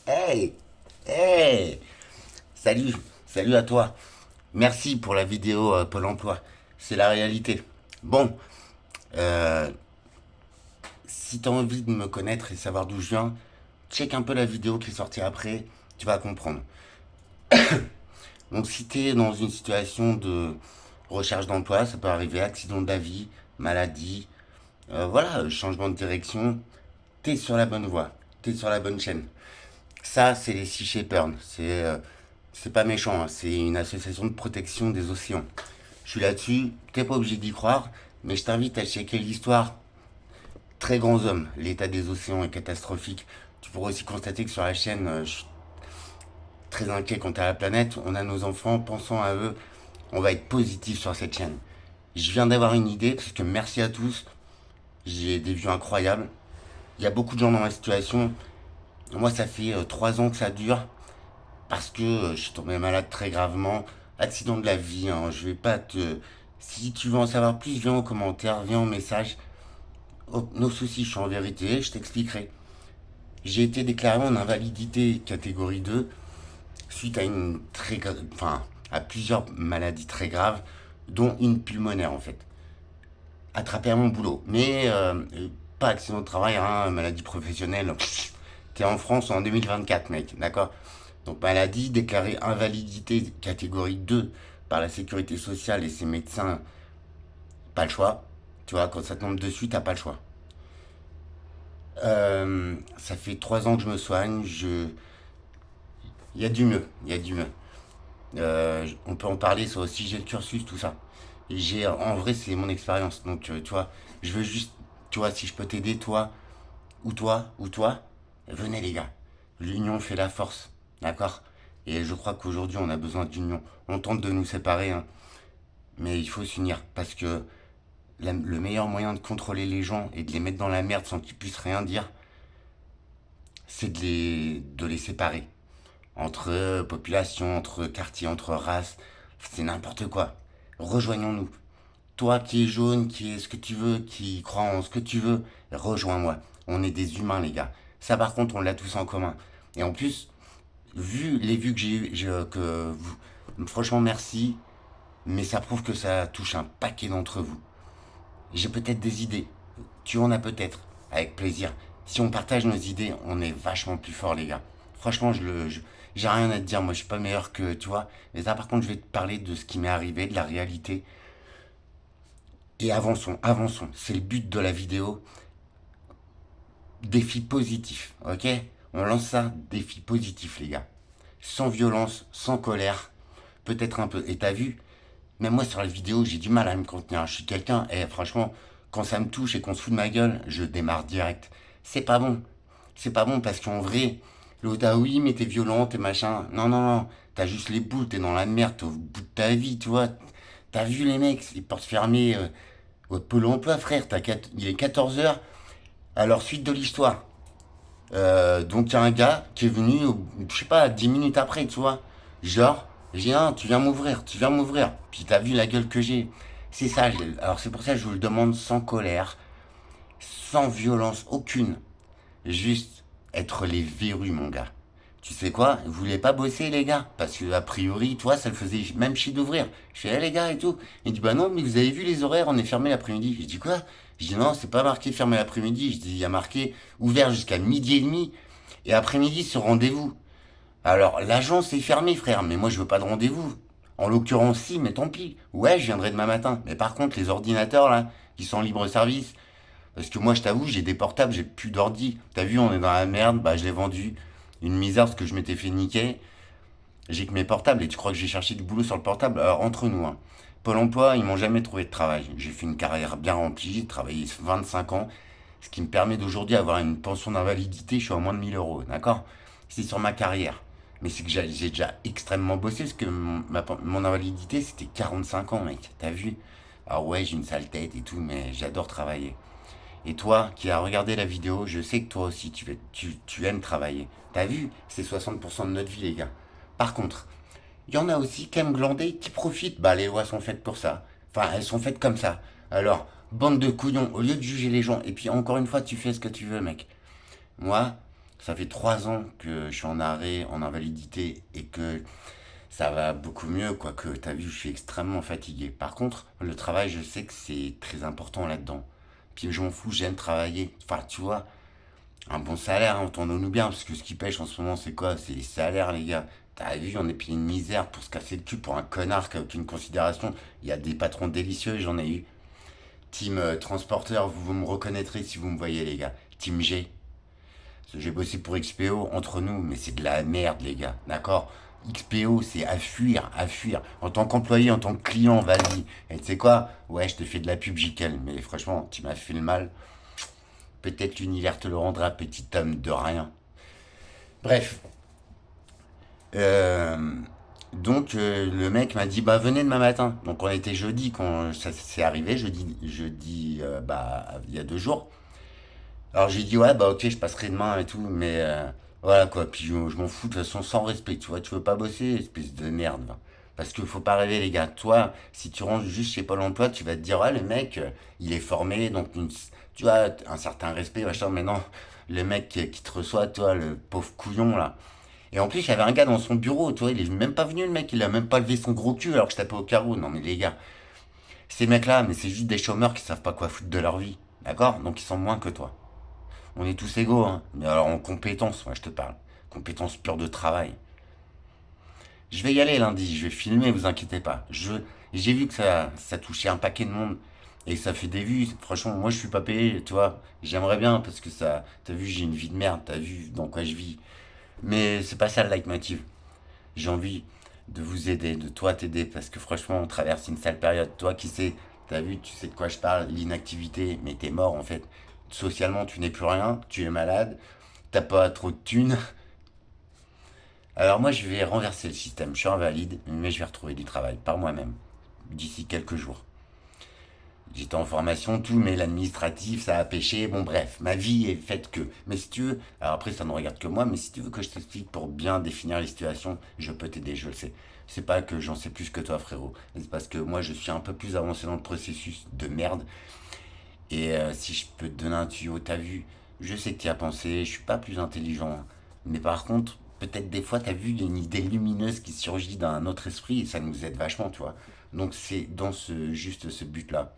Hey, hey, salut, salut à toi. Merci pour la vidéo Pôle emploi. C'est la réalité. Bon, euh, si tu as envie de me connaître et savoir d'où je viens, check un peu la vidéo qui est sortie après, tu vas comprendre. Donc si tu es dans une situation de recherche d'emploi, ça peut arriver, accident de la vie, maladie, voilà, changement de direction, t'es sur la bonne voie, t'es sur la bonne chaîne. Ça, c'est les Sea Shepherd. C'est pas méchant, hein. C'est une association de protection des océans. Je suis là-dessus, t'es pas obligé d'y croire, mais je t'invite à checker l'histoire. Très grands hommes, l'état des océans est catastrophique. Tu pourras aussi constater que sur la chaîne, je suis très inquiet quant à la planète. On a nos enfants, pensant à eux, on va être positif sur cette chaîne. Je viens d'avoir une idée, parce que merci à tous, j'ai des vues incroyables. Il y a beaucoup de gens dans ma situation. Moi, ça fait 3 ans que ça dure. Parce que je suis tombé malade très gravement. Accident de la vie, hein. Je vais pas te. Si tu veux en savoir plus, viens en commentaire, viens en message. Oh, nos soucis, je suis en vérité, je t'expliquerai. J'ai été déclaré en invalidité catégorie 2 suite à enfin, à plusieurs maladies très graves, dont une pulmonaire en fait. Attrapé à mon boulot. Mais pas accident de travail, hein, maladie professionnelle. T'es en France en 2024, mec, d'accord? Donc maladie déclarée invalidité catégorie 2 par la sécurité sociale et ses médecins, pas le choix. Tu vois, quand ça tombe dessus, t'as pas le choix. Ça fait 3 ans que je me soigne. Il y a du mieux, il y a du mieux. On peut en parler, ça aussi, j'ai le cursus, tout ça. Et en vrai, c'est mon expérience. Donc, tu vois, je veux juste, tu vois, si je peux t'aider, ou toi, venez les gars. L'union fait la force, d'accord? Et je crois qu'aujourd'hui, on a besoin d'union. On tente de nous séparer, hein, mais il faut s'unir parce que le meilleur moyen de contrôler les gens et de les mettre dans la merde sans qu'ils puissent rien dire, c'est de les séparer. Entre populations, entre quartiers, entre races, c'est n'importe quoi. Rejoignons-nous. Toi qui es jaune, qui est ce que tu veux, qui crois en ce que tu veux, rejoins-moi. On est des humains, les gars. Ça, par contre, on l'a tous en commun. Et en plus, vu les vues que franchement, merci, mais ça prouve que ça touche un paquet d'entre vous. J'ai peut-être des idées. Tu en as peut-être. Avec plaisir. Si on partage nos idées, on est vachement plus fort, les gars. Franchement, j'ai rien à te dire. Moi, je suis pas meilleur que, tu vois. Mais ça, par contre, je vais te parler de ce qui m'est arrivé, de la réalité. Et avançons, avançons. C'est le but de la vidéo. Défi positif, ok? On lance ça, défi positif, les gars. Sans violence, sans colère. Peut-être un peu. Et t'as vu, même moi sur la vidéo, j'ai du mal à me contenir. Je suis quelqu'un, et franchement, quand ça me touche et qu'on se fout de ma gueule, je démarre direct. C'est pas bon. C'est pas bon parce qu'en vrai, l'autre, ah oui, mais t'es violent, t'es machin. Non, non, non. T'as juste les boules, t'es dans la merde, t'es au bout de ta vie, tu vois. T'as vu les mecs, les portes fermées au Pôle emploi, frère. Il est 14 heures. Alors, suite de l'histoire. Donc, il y a un gars qui est venu, je sais pas, 10 minutes après, tu vois. Genre, viens, tu viens m'ouvrir, tu viens m'ouvrir. Puis t'as vu la gueule que j'ai. C'est ça. Alors, c'est pour ça que je vous le demande sans colère, sans violence aucune. Juste être les verrues, mon gars. Tu sais quoi? Vous voulez pas bosser, les gars? Parce que, a priori, toi, ça le faisait même chier d'ouvrir. Je fais, les gars et tout. Il dit, bah non, mais vous avez vu les horaires, on est fermé l'après-midi. Je dis, quoi? Je dis, non, c'est pas marqué fermé l'après-midi. Je dis, il y a marqué ouvert jusqu'à midi et demi. Et après-midi, c'est rendez-vous. Alors, l'agence est fermée, frère, mais moi, je veux pas de rendez-vous. En l'occurrence, si, mais tant pis. Ouais, je viendrai demain matin. Mais par contre, les ordinateurs, là, qui sont en libre service, parce que moi, je t'avoue, j'ai des portables, j'ai plus d'ordi. T'as vu, on est dans la merde, bah je l'ai vendu. Une misère parce que je m'étais fait niquer. J'ai que mes portables et tu crois que j'ai cherché du boulot sur le portable? Alors, entre nous, hein. Pôle emploi, ils m'ont jamais trouvé de travail. J'ai fait une carrière bien remplie, j'ai travaillé 25 ans, ce qui me permet d'aujourd'hui avoir une pension d'invalidité, je suis à moins de 1 000 euros, d'accord? C'est sur ma carrière. Mais c'est que j'ai déjà extrêmement bossé parce que mon invalidité c'était 45 ans, mec. T'as vu? Alors, ouais, j'ai une sale tête et tout, mais j'adore travailler. Et toi, qui as regardé la vidéo, je sais que toi aussi, tu aimes travailler. T'as vu? C'est 60% de notre vie, les gars. Par contre, il y en a aussi qui aiment glander, qui profitent. Bah, les lois sont faites pour ça. Enfin, elles sont faites comme ça. Alors, bande de couillons, au lieu de juger les gens, et puis encore une fois, tu fais ce que tu veux, mec. Moi, Ça fait 3 ans que je suis en arrêt, en invalidité, et que ça va beaucoup mieux, quoique, t'as vu, je suis extrêmement fatigué. Par contre, le travail, je sais que c'est très important là-dedans. Puis je m'en fous, j'aime travailler. Enfin, tu vois, un bon salaire, hein, entendons-nous bien, parce que ce qui pêche en ce moment, c'est quoi? C'est les salaires, les gars. T'as vu, on est payé une misère pour se casser le cul pour un connard qui a aucune considération. Il y a des patrons délicieux, j'en ai eu. Team transporteur, vous me reconnaîtrez si vous me voyez, les gars. Team G. J'ai bossé pour XPO entre nous, mais c'est de la merde, les gars. D'accord? XPO, c'est à fuir, à fuir. En tant qu'employé, en tant que client, vas-y. Et tu sais quoi? Ouais, je te fais de la pub, Jiquel, mais franchement, tu m'as fait le mal. Peut-être l'univers te le rendra, petit homme de rien. Bref. Euh, le mec m'a dit, bah, venez demain matin. Donc, on était jeudi quand ça s'est arrivé, jeudi, bah, il y a 2 jours. Alors j'ai dit ouais bah ok je passerai demain et tout mais voilà quoi puis je m'en fous de toute façon sans respect tu vois tu veux pas bosser espèce de merde va. Parce qu'il faut pas rêver les gars toi si tu rentres juste chez Pôle Emploi tu vas te dire ah le mec il est formé donc tu vois un certain respect machin mais non le mec qui te reçoit toi le pauvre couillon là et en plus il y avait un gars dans son bureau tu vois il est même pas venu le mec il a même pas levé son gros cul alors que je tapais au carreau non mais les gars ces mecs là mais c'est juste des chômeurs qui savent pas quoi foutre de leur vie d'accord donc ils sont moins que toi. On est tous égaux, hein. Mais alors en compétences, moi je te parle. Compétences pures de travail. Je vais y aller lundi, je vais filmer, vous inquiétez pas. J'ai vu que ça touchait un paquet de monde et que ça fait des vues. Franchement, moi je suis pas payé, tu vois. J'aimerais bien parce que ça, t'as vu, j'ai une vie de merde, t'as vu dans quoi je vis. Mais c'est pas ça le leitmotiv. J'ai envie de vous aider, de toi t'aider parce que franchement, on traverse une sale période. Toi qui sais, t'as vu, tu sais de quoi je parle, l'inactivité, mais t'es mort en fait. Socialement, tu n'es plus rien, tu es malade, t'as pas trop de thunes. Alors moi, je vais renverser le système. Je suis invalide, mais je vais retrouver du travail par moi-même d'ici quelques jours. J'étais en formation, tout, mais l'administratif, ça a pêché. Bon, bref, ma vie est faite que. Mais si tu veux, alors après, ça ne regarde que moi, mais si tu veux que je t'explique pour bien définir les situations, je peux t'aider, je le sais. C'est pas que j'en sais plus que toi, frérot. C'est parce que moi, je suis un peu plus avancé dans le processus de merde. Et si je peux te donner un tuyau, t'as vu, je sais que tu y as pensé, je suis pas plus intelligent, hein. Mais par contre, peut-être des fois, t'as vu, il y a une idée lumineuse qui surgit d'un autre esprit et ça nous aide vachement, tu vois. Donc c'est dans juste ce but-là.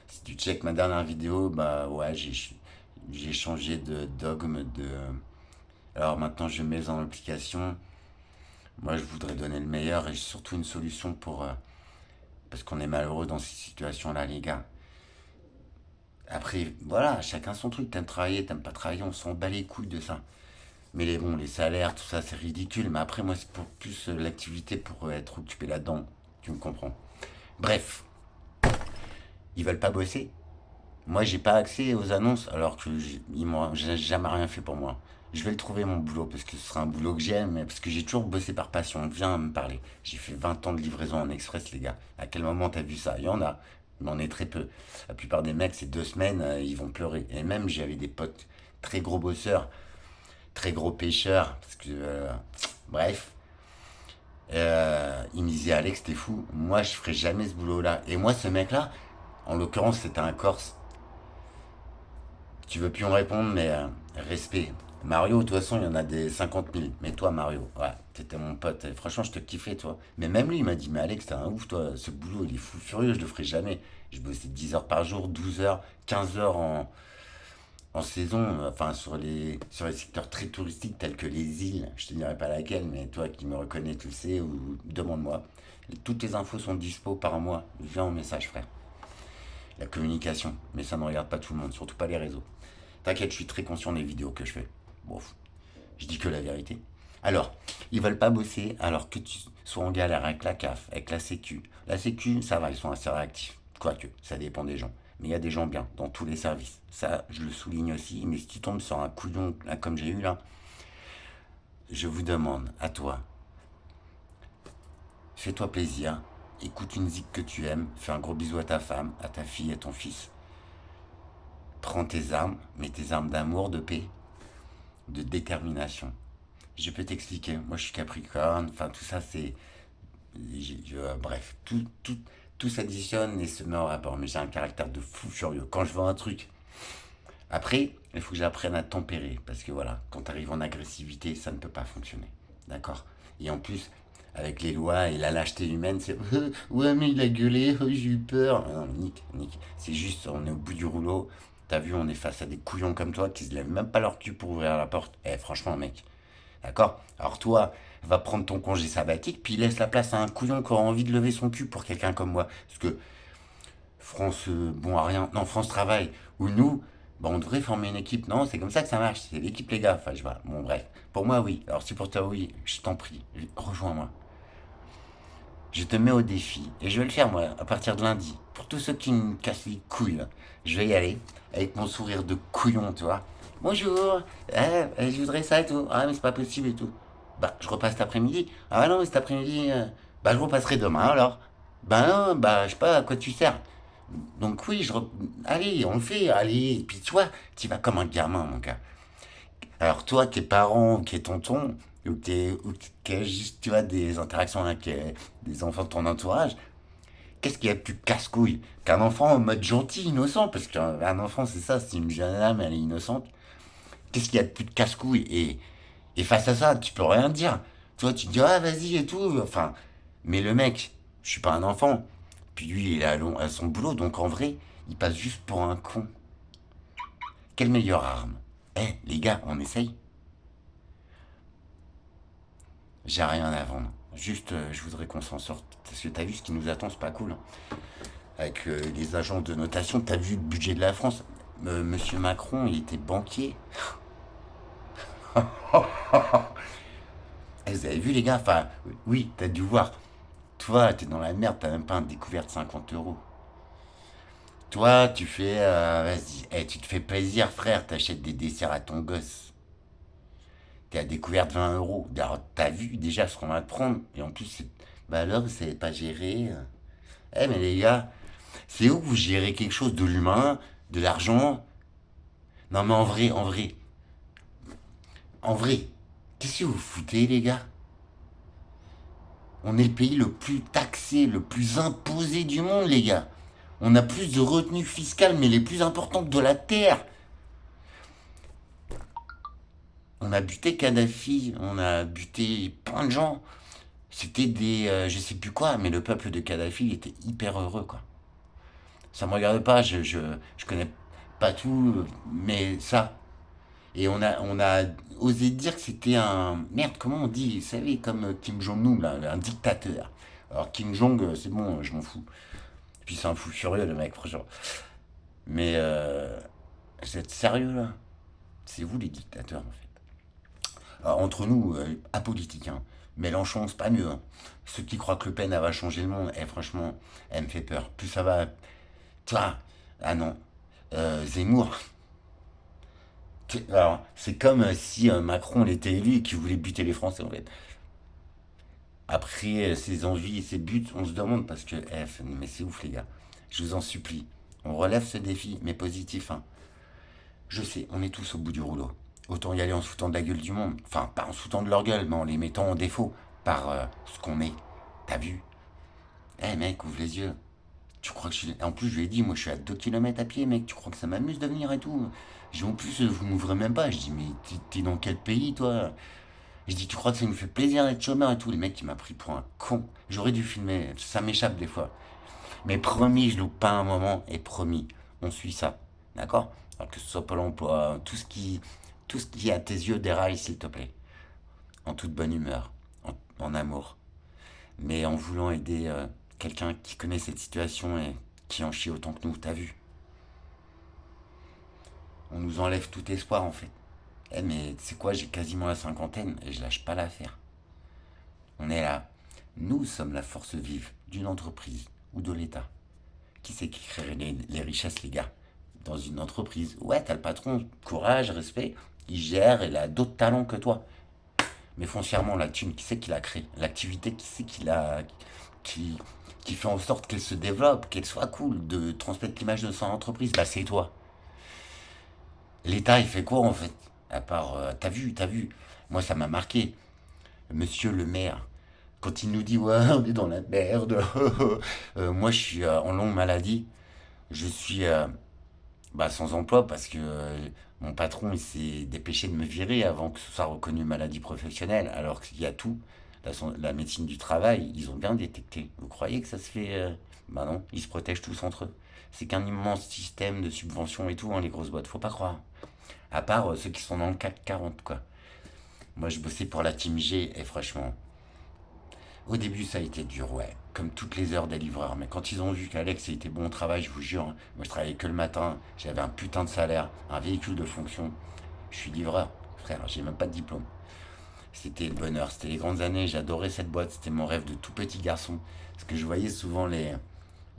Si tu checkes ma dernière vidéo, bah ouais, j'ai changé de dogme de. Alors maintenant, je mets en application. Moi, je voudrais donner le meilleur et surtout une solution pour. Parce qu'on est malheureux dans ces situations-là, les gars. Après, voilà, chacun son truc. T'aimes travailler, t'aimes pas travailler, on s'en bat les couilles de ça. Mais les salaires, tout ça, c'est ridicule. Mais après, moi, c'est pour plus l'activité pour être occupé là-dedans. Tu me comprends. Bref, ils veulent pas bosser. Moi, j'ai pas accès aux annonces alors que ils m'ont jamais rien fait pour moi. Je vais le trouver mon boulot parce que ce sera un boulot que j'aime, parce que j'ai toujours bossé par passion. Viens me parler. J'ai fait 20 ans de livraison en express, les gars. À quel moment t'as vu ça? Il y en a, mais on est très peu. La plupart des mecs, c'est 2 semaines, ils vont pleurer. Et même, j'avais des potes très gros bosseurs, très gros pêcheurs, parce que, bref, il me disait Alex, t'es fou. Moi, je ferai jamais ce boulot-là. Et moi, ce mec-là, en l'occurrence, c'était un Corse. Tu veux plus en répondre, mais respect. Mario, de toute façon, il y en a des 50 000. Mais toi, Mario, ouais, t'étais mon pote. Et franchement, je te kiffais, toi. Mais même lui, il m'a dit, mais Alex, t'es un ouf, toi. Ce boulot, il est fou furieux, je le ferai jamais. Je bossais 10 heures par jour, 12 heures, 15 heures en saison. Enfin, sur les secteurs très touristiques tels que les îles. Je te dirai pas laquelle, mais toi qui me reconnais, tu le sais, ou demande-moi. Toutes les infos sont dispo par mois. Viens en message, frère. La communication. Mais ça ne regarde pas tout le monde, surtout pas les réseaux. T'inquiète, je suis très conscient des vidéos que je fais. Bon, je dis que la vérité. Alors, ils veulent pas bosser alors que tu sois en galère avec la CAF, avec la Sécu. La Sécu, ça va, ils sont assez réactifs. Quoique, ça dépend des gens. Mais il y a des gens bien dans tous les services. Ça, je le souligne aussi. Mais si tu tombes sur un couillon là, comme j'ai eu là, je vous demande, à toi, fais-toi plaisir, écoute une zik que tu aimes, fais un gros bisou à ta femme, à ta fille, à ton fils. Prends tes armes, mais tes armes d'amour, de paix, de détermination. Je peux t'expliquer. Moi, je suis Capricorne. Enfin, tout ça, c'est. Bref, tout s'additionne et se met en rapport. Mais j'ai un caractère de fou furieux. Quand je vois un truc, Après, il faut que j'apprenne à tempérer. Parce que voilà, quand tu arrives en agressivité, ça ne peut pas fonctionner. D'accord? Et en plus, avec les lois et la lâcheté humaine, c'est ouais, mais il a gueulé, j'ai eu peur. Non, Nick. C'est juste, on est au bout du rouleau. T'as vu, on est face à des couillons comme toi qui se lèvent même pas leur cul pour ouvrir la porte. Eh, franchement, mec. D'accord? Alors toi, va prendre ton congé sabbatique, puis laisse la place à un couillon qui aura envie de lever son cul pour quelqu'un comme moi. Parce que France, bon à rien. Non, France Travail. Ou nous, bah, on devrait former une équipe. Non, c'est comme ça que ça marche. C'est l'équipe, les gars. Enfin, je vois. Bon, bref. Pour moi, oui. Alors, si pour toi, oui, je t'en prie, rejoins-moi. Je te mets au défi. Et je vais le faire, moi, à partir de lundi. Pour tous ceux qui me cassent les couilles, là, je vais y aller. Avec mon sourire de couillon, tu vois. Bonjour. Je voudrais ça et tout. Ah, mais c'est pas possible et tout. Bah, je repasse cet après-midi. Ah, non, mais cet après-midi, bah, je repasserai demain, alors. Bah, non, bah, je sais pas, à quoi tu sers. Donc oui, allez, on le fait, allez. Et puis toi, tu vas comme un gamin, mon gars. Alors toi, tes parents, qui est tonton, ou qui a juste, tu vois, des interactions avec des enfants de ton entourage, qu'est-ce qu'il y a de plus casse-couille qu'un enfant en mode gentil, innocent? Parce qu'un enfant, c'est ça, c'est une jeune âme, elle est innocente. Qu'est-ce qu'il y a de plus de casse-couille et face à ça, tu peux rien dire. Toi, tu te dis, ah, vas-y et tout. Enfin, mais le mec, je suis pas un enfant. Puis lui, il est à son boulot, donc en vrai, il passe juste pour un con. Quelle meilleure arme? Eh, les gars, on essaye. J'ai rien à vendre. Juste, je voudrais qu'on s'en sorte. Parce que t'as vu ce qui nous attend, c'est pas cool, hein. Avec les agences de notation, t'as vu le budget de la France. Monsieur Macron, il était banquier. Eh, vous avez vu, les gars? Enfin, oui, t'as dû voir. Toi, t'es dans la merde, t'as même pas un découvert de 50 euros. Toi, tu fais. Vas-y, eh, tu te fais plaisir, frère, t'achètes des desserts à ton gosse. T'es à découverte 20 euros. Alors, t'as vu déjà ce qu'on va te prendre. Et en plus, bah alors, vous savez pas gérer. Eh, mais les gars, c'est où que vous gérez quelque chose de l'humain, de l'argent? Non, mais en vrai, qu'est-ce que vous foutez, les gars? On est le pays le plus taxé, le plus imposé du monde, les gars. On a plus de retenues fiscales, mais les plus importantes de la Terre. On a buté Kadhafi, on a buté plein de gens. C'était des, je sais plus quoi, mais le peuple de Kadhafi, il était hyper heureux, quoi. Ça me regarde pas, je connais pas tout, mais ça. Et on a osé dire que c'était un, merde, comment on dit, vous savez, comme Kim Jong-un, là, un dictateur. Alors Kim Jong, c'est bon, je m'en fous. Puis c'est un fou furieux, le mec, franchement. Mais vous êtes sérieux, là? C'est vous les dictateurs, en fait. Alors, entre nous, apolitiques, hein. Mélenchon, c'est pas mieux, hein. Ceux qui croient que Le Pen, elle va changer le monde, franchement, elle me fait peur. Plus ça va. Toi, ah non. Zemmour. Alors, c'est comme si Macron il était élu et qu'il voulait buter les Français, en fait. Après ses envies et ses buts, on se demande parce que, mais c'est ouf, les gars. Je vous en supplie. On relève ce défi, mais positif, hein. Je sais, on est tous au bout du rouleau. Autant y aller en se foutant de la gueule du monde. Enfin, pas en se foutant de leur gueule, mais en les mettant en défaut par ce qu'on est. T'as vu? Eh mec, ouvre les yeux. Tu crois que je suis. En plus, je lui ai dit, moi je suis à 2 kilomètres à pied, mec. Tu crois que ça m'amuse de venir et tout? J'ai en plus, vous m'ouvrez même pas. Je dis, mais t'es dans quel pays, toi? Je dis, tu crois que ça me fait plaisir d'être chômeur et tout? Le mec, il m'a pris pour un con. J'aurais dû filmer. Ça m'échappe des fois. Mais promis, je loupe pas un moment. Et promis, on suit ça. D'accord? Alors que ce soit Pôle emploi, tout ce qui à tes yeux déraille, s'il te plaît. En toute bonne humeur, en amour. Mais en voulant aider quelqu'un qui connaît cette situation et qui en chie autant que nous, t'as vu? On nous enlève tout espoir en fait. Eh mais c'est quoi, j'ai quasiment la cinquantaine et je lâche pas l'affaire. On est là. Nous sommes la force vive d'une entreprise ou de l'État. Qui c'est qui crée les richesses, les gars? Dans une entreprise. Ouais, t'as le patron, courage, respect. Il gère, il a d'autres talents que toi. Mais foncièrement, la thune, qui c'est qui l'a créée? L'activité, qui c'est qui, qui fait en sorte qu'elle se développe, qu'elle soit cool, de transmettre l'image de son entreprise? Bah, c'est toi. L'État, il fait quoi en fait? À part, t'as vu, moi ça m'a marqué. Monsieur le maire, quand il nous dit ouais, on est dans la merde, moi je suis en longue maladie, je suis Bah, sans emploi parce que mon patron il s'est dépêché de me virer avant que ce soit reconnu maladie professionnelle, alors qu'il y a tout. La médecine du travail, ils ont bien détecté. Vous croyez que ça se fait Bah non, ils se protègent tous entre eux. C'est qu'un immense système de subventions et tout, hein, les grosses boîtes, faut pas croire. À part ceux qui sont dans le CAC 40, quoi. Moi, je bossais pour la Team G et franchement, au début, ça a été dur, ouais. Comme toutes les heures des livreurs. Mais quand ils ont vu qu'Alex était bon au travail, je vous jure, hein, moi je travaillais que le matin, j'avais un putain de salaire, un véhicule de fonction. Je suis livreur, frère, j'ai même pas de diplôme. C'était le bonheur, c'était les grandes années, j'adorais cette boîte, c'était mon rêve de tout petit garçon. Parce que je voyais souvent les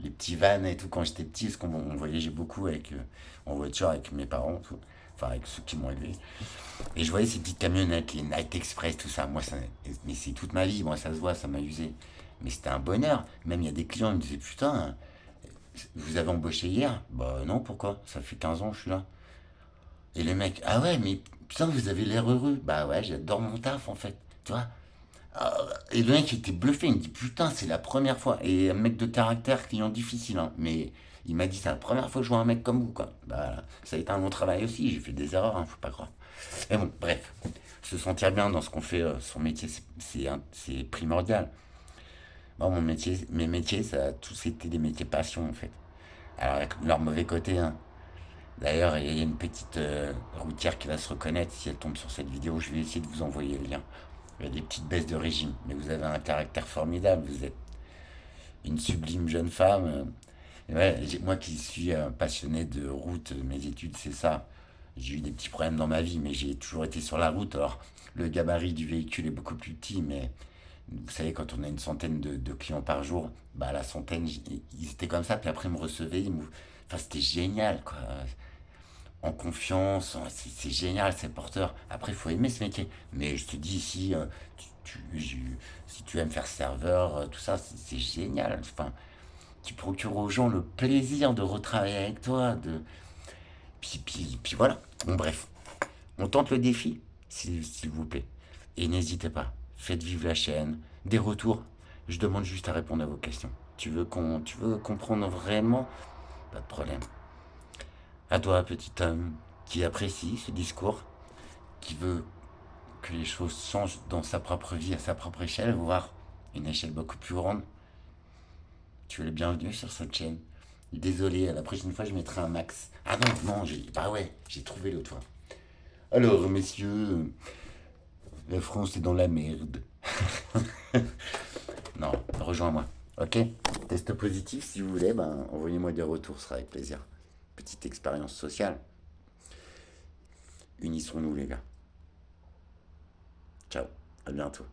petits vannes et tout quand j'étais petit, parce qu'on on voyageait beaucoup avec, en voiture avec mes parents, tout. Enfin avec ceux qui m'ont élevé. Et je voyais ces petites camionnettes, les Night Express, tout ça. Moi, ça, mais c'est toute ma vie, moi, ça se voit, ça m'a usé. Mais c'était un bonheur. Même il y a des clients, ils me disaient, putain, vous avez embauché hier? Bah non, pourquoi? Ça fait 15 ans que je suis là. Et les mecs, ah ouais, mais putain, vous avez l'air heureux. Bah ouais, j'adore mon taf, en fait. Tu vois? Ah, et le mec était bluffé, il me dit, putain, c'est la première fois. Et un mec de caractère, client difficile, hein. Mais il m'a dit, c'est la première fois que je vois un mec comme vous, quoi. Bah, ça a été un long travail aussi, j'ai fait des erreurs, hein, faut pas croire. Et bon, bref, se sentir bien dans ce qu'on fait, son métier, c'est primordial. Moi, mon métier, mes métiers, ça a tous été des métiers passion, en fait. Alors, avec leur mauvais côté, hein. D'ailleurs, il y a une petite routière qui va se reconnaître si elle tombe sur cette vidéo. Je vais essayer de vous envoyer le lien. Il y a des petites baisses de régime, mais vous avez un caractère formidable. Vous êtes une sublime jeune femme. Et ouais, moi qui suis passionné de route, mes études, c'est ça. J'ai eu des petits problèmes dans ma vie, mais j'ai toujours été sur la route. Alors, le gabarit du véhicule est beaucoup plus petit, mais vous savez, quand on a une centaine de clients par jour, bah la centaine, ils étaient comme ça, puis après ils me recevaient, enfin c'était génial, quoi. En confiance, c'est génial, c'est porteur. Après, il faut aimer ce métier. Mais je te dis, si, si tu aimes faire serveur, tout ça, c'est génial. Enfin, tu procures aux gens le plaisir de retravailler avec toi, puis voilà. Bon, bref, on tente le défi, s'il vous plaît. Et n'hésitez pas, faites vivre la chaîne. Des retours, je demande juste à répondre à vos questions. Tu veux comprendre vraiment? Pas de problème. À toi, petit homme, qui apprécie ce discours, qui veut que les choses changent dans sa propre vie, à sa propre échelle, voire une échelle beaucoup plus grande. Tu es le bienvenu sur cette chaîne. Désolé, la prochaine fois je mettrai un max. Ah non, non, bah ouais, j'ai trouvé l'autre fois. Alors, messieurs, la France est dans la merde. Non, rejoins-moi. Ok? Test positif, si vous voulez, ben, envoyez-moi des retours, ce sera avec plaisir. Petite expérience sociale. Unissons-nous, les gars. Ciao, à bientôt.